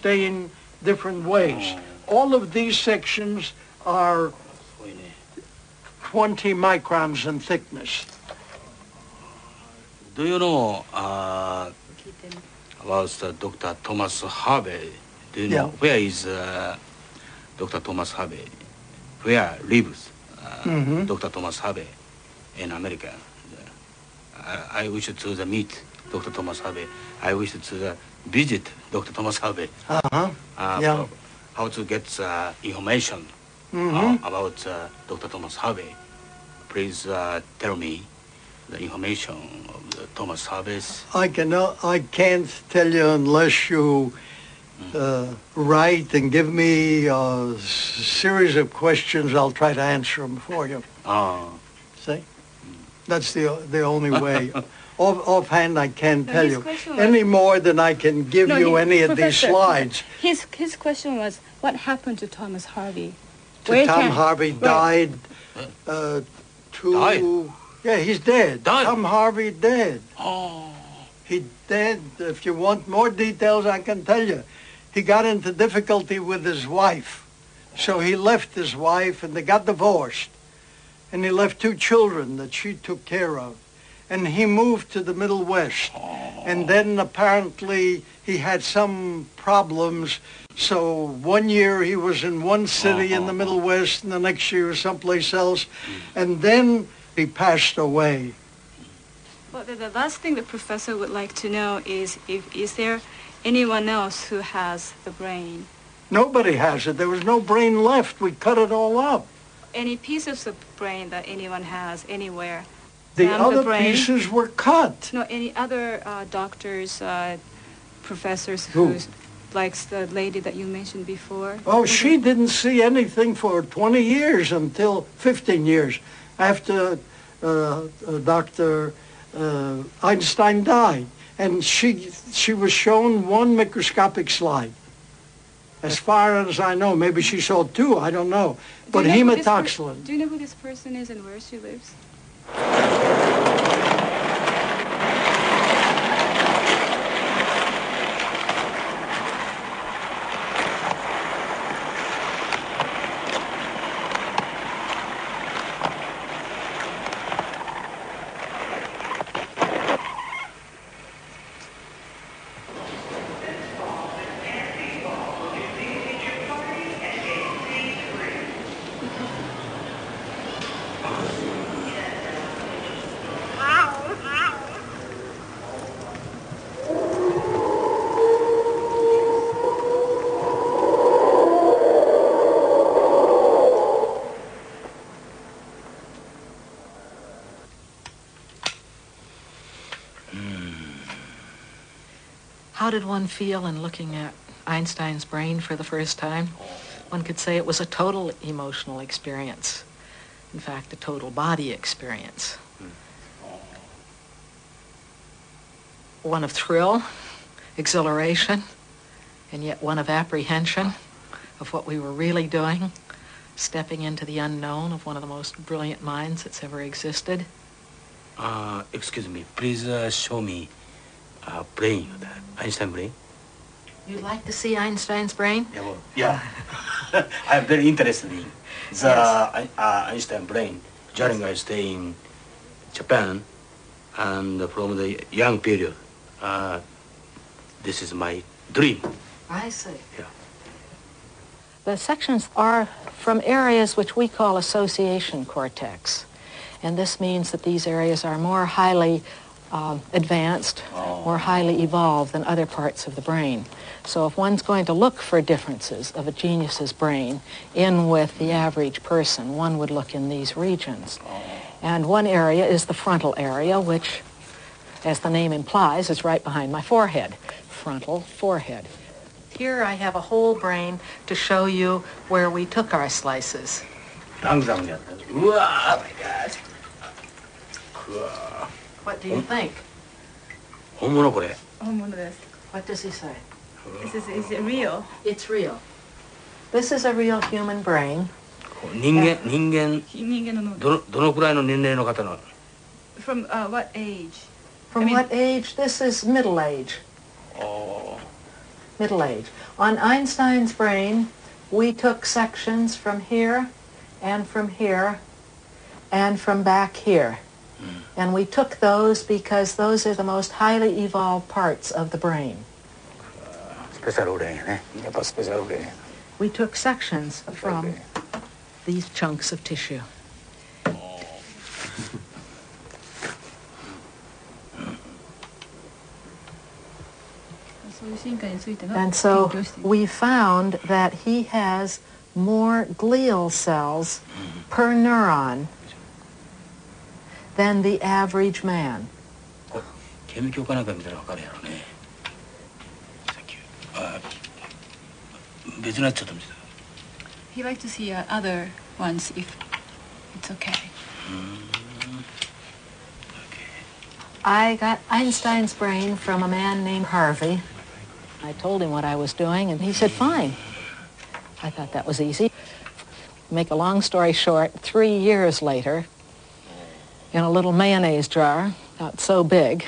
stain different ways. All of these sections are 20 microns in thickness. Do you know about Dr. Thomas Harvey? Do you know where is Dr. Thomas Harvey? Where lives Dr. Thomas Harvey in America? I wish to meet Dr. Thomas Harvey. I wish to visit Dr. Thomas Harvey. How to get information about Dr. Thomas Harvey? Please tell me the information of the Thomas Harvey's. I can't tell you unless you write and give me a series of questions. I'll try to answer them for you. See? That's the only way. Offhand, I can't tell you any more than I can give you any of these slides. His question was, what happened to Thomas Harvey? Tom Harvey died. Died? Yeah, he's dead. Died? Tom Harvey dead. Oh. He dead. If you want more details, I can tell you. He got into difficulty with his wife. So he left his wife and they got divorced. And he left 2 children that she took care of. And he moved to the Middle West. And then apparently he had some problems. So one year he was in one city in the Middle West, and the next year someplace else. And then he passed away. Well, the last thing the professor would like to know is is there anyone else who has the brain? Nobody has it. There was no brain left. We cut it all up. Any pieces of brain that anyone has anywhere? The other pieces were cut. No, any other doctors, professors who's like the lady that you mentioned before? Oh, she didn't see anything for 20 years until 15 years after Dr. Einstein died. And she was shown 1 microscopic slide. As far as I know, maybe she saw 2, I don't know. But hematoxylin. Do you know who this person is and where she lives? How did one feel in looking at Einstein's brain for the first time? One could say it was a total emotional experience. In fact, a total body experience. One of thrill, exhilaration, and yet one of apprehension of what we were really doing, stepping into the unknown of one of the most brilliant minds that's ever existed. Excuse me, please show me brain, Einstein brain. You'd like to see Einstein's brain? Yeah. I'm very interested in the Einstein brain during I stay in Japan, and from the young period, this is my dream. I see. Yeah. The sections are from areas which we call association cortex. And this means that these areas are more highly advanced, more highly evolved than other parts of the brain. So if one's going to look for differences of a genius's brain in with the average person, one would look in these regions. And one area is the frontal area, which, as the name implies, is right behind my forehead. Frontal forehead. Here I have a whole brain to show you where we took our slices. Oh my God. What do you think? What does he say? Is it real? It's real. This is a real human brain. 人間のどのくらいの年齢の方の From what age? From what age? This is middle age. Oh. middle age. On Einstein's brain, we took sections from here and from here and from back here. And we took those because those are the most highly evolved parts of the brain. We took sections from these chunks of tissue. And so we found that he has more glial cells per neuron than the average man. He likes to see other ones if it's okay. I got Einstein's brain from a man named Harvey. I told him what I was doing, and he said, fine. I thought that was easy. Make a long story short, 3 years later, in a little mayonnaise jar, not so big,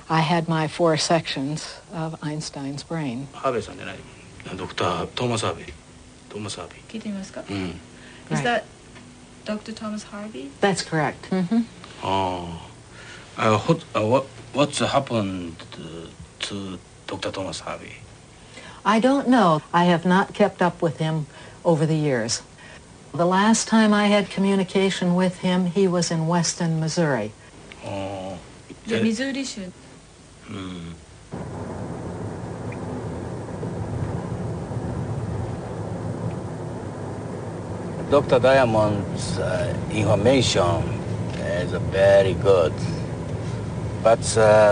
I had my 4 sections of Einstein's brain. Dr. Thomas Harvey. Thomas Harvey. Is that Dr. Thomas Harvey? That's correct. What's happened to Dr. Thomas Harvey? I don't know. I have not kept up with him over the years. The last time I had communication with him, he was in Weston, Missouri. The Missouri should. Dr. Diamond's information is very good. But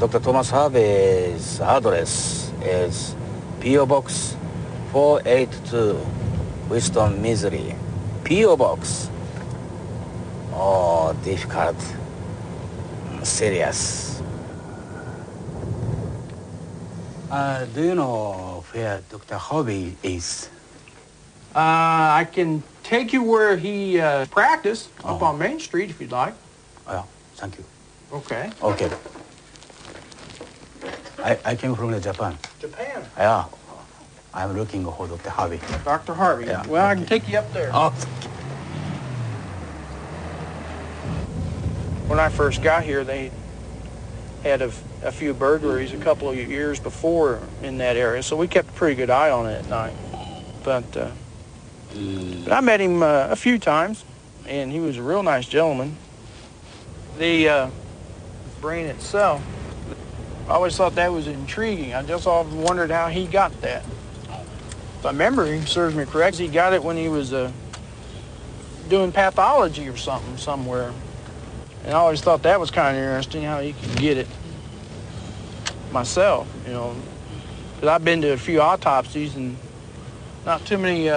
Dr. Thomas Harvey's address is P.O. Box 482, Weston, Missouri. P.O. Box. Oh, difficult. Serious. Do you know where Dr. Harvey is? I can take you where he practiced, up on Main Street, if you'd like. Yeah, thank you. Okay. Okay. I came from Japan. Japan. Yeah. I'm looking for Dr. Harvey. Dr. Harvey. Yeah. Well, I can take you up there. Oh. When I first got here, they had a few burglaries a couple of years before in that area, so we kept a pretty good eye on it at night. But I met him a few times, and he was a real nice gentleman. The brain itself, I always thought that was intriguing. I just always wondered how he got that. If I remember, he serves me correct, he got it when he was doing pathology or something somewhere. And I always thought that was kind of interesting, how he could get it myself, you know. Because I've been to a few autopsies, and not too many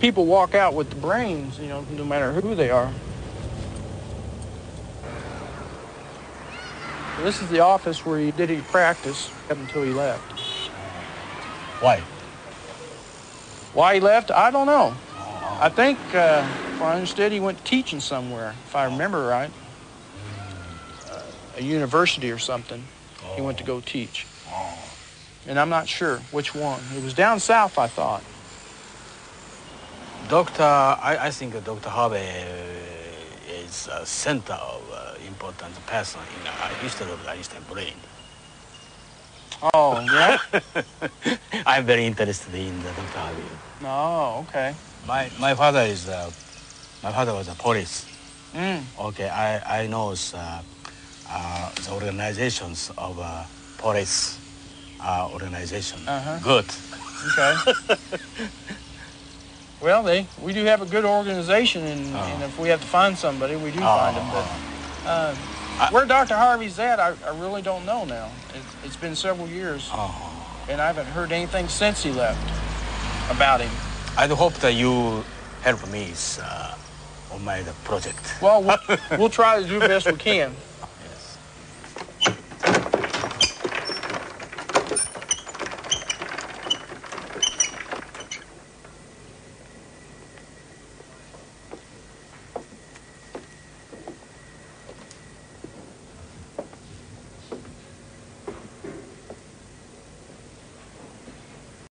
people walk out with the brains, you know, no matter who they are. So this is the office where he did his practice up until he left. Why? Why he left, I don't know. I think, if I understood, he went teaching somewhere, if I remember right. A university or something. He went to go teach. And I'm not sure which one. It was down south, I thought. I think Dr. Harvey is a center of important person in the history of the Einstein brain. Oh, yeah? I'm very interested in Dr. Harvey. Oh, okay. My father was a police. Okay, I know the organizations of police organization. Good. Okay. Well, we do have a good organization, and if we have to find somebody, we do find them. But where Dr. Harvey's at, I really don't know now. It's been several years, and I haven't heard anything since he left about him. I hope that you help me on my project. Well, we'll try to do the best we can.